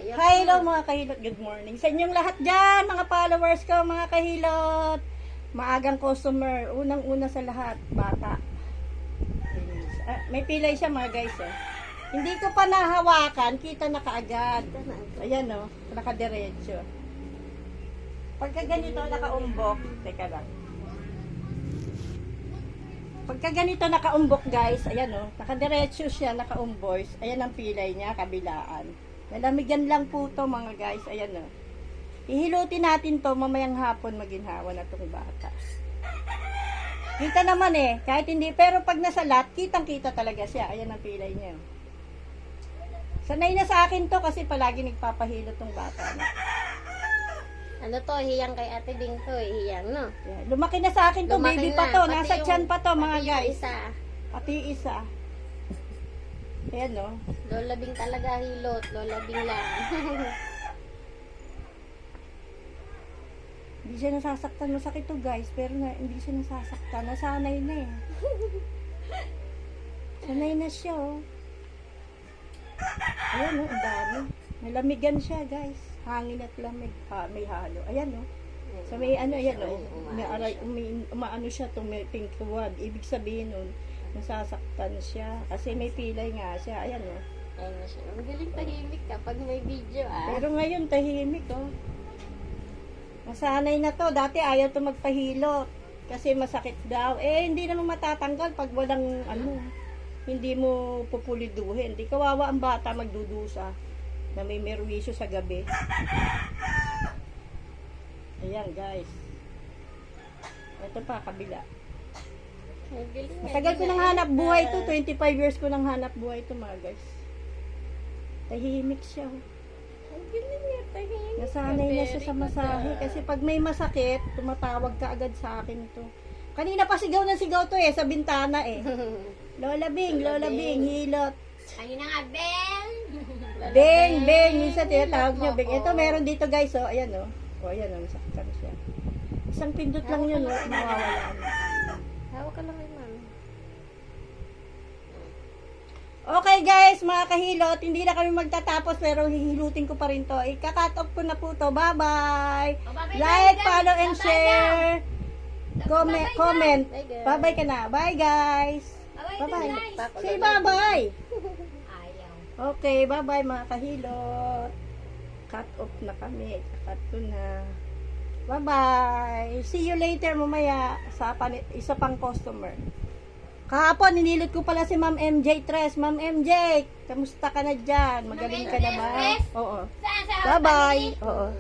Hello mga kahilot, good morning sa inyong lahat dyan, mga followers ko, mga kahilot. Maagang customer, unang-una sa lahat, bata. May pilay siya mga guys. Hindi ko pa nahawakan, kita na kaagad. Ayan o, nakadiretso. Pagka ganito nakaumbok, teka lang. Pagka ganito nakaumbok guys, ayan o, nakadiretso siya, nakaumboys. Ayan ang pilay niya, kabilaan. Nalamigan lang po to mga guys, ayan o. Ihilutin natin to mamayang hapon maginhawa na tong bata. Kita naman kahit hindi, pero pag nasalat, kitang-kita talaga siya. Ayan ang pilay niya. Sanay na sa akin to kasi palagi nagpapahilo tong bata na. Ano to, hiyang kay Ate Ding to, hiyang no? Yeah, lumaki na sa akin to, Lumaki baby pa to, na. nasa tiyan pa to mga guys. Isa. Pati isa. Ayan o. Lola Bing talaga hilot, Lola Bing lang. Hindi siya nasasaktan, masakit to guys, pero hindi siya nasasaktan, nasanay na Sanay na siya Ayan o, ang dami. Nalamigan siya guys. Hangin at lamig. May halo. Ayan o. So may ano, ayan o. Umaano siya itong may pink wad. Ibig sabihin nun, nasasaktan siya. Kasi may pilay nga siya. Ayan o. Ayun na siya. Magaling tahimik kapag may video Pero ngayon tahimik Nasanay na to. Dati ayaw to magpahilot. Kasi masakit daw. Hindi naman matatanggal pag walang hindi mo pupuliduhin. Hindi kawawa ang bata magdudusa na may merwisyo sa gabi. Ayan guys. Ito pa, kabila. Matagal ko nang hanap buhay to. 25 years ko nang hanap buhay to mga guys. Tahimik siya. Nasanay na siya sa masahe. Kasi pag may masakit, tumatawag ka agad sa akin ito. Kanina pa sigaw na sigaw to sa bintana Lola Bing, hilot. Kanina nga, Beng! Beng, minsan tinatawag niya, Beng. Ito meron dito guys, ayan ayan masaktan siya. Isang pindot lang yun, mawawala na. Hawak ka lang kay ma'am. Okay guys, mga kahilot, hindi na kami magtatapos pero hihilutin ko pa rin to. Ika-cut off ko na po to. Bye-bye! Like, follow, and share. Comment. Bye-bye ka na. Bye guys! Bye-bye. Say bye-bye! Okay, bye-bye mga kahilot. Cut off na kami. Cut ko na. Bye-bye. See you later mamaya sa isa pang customer. Kahapon, ninilot ko pala si Ma'am MJ Tres. Ma'am MJ, kamusta ka na dyan? Magaling ka na ba? Oo. Bye-bye. Oo.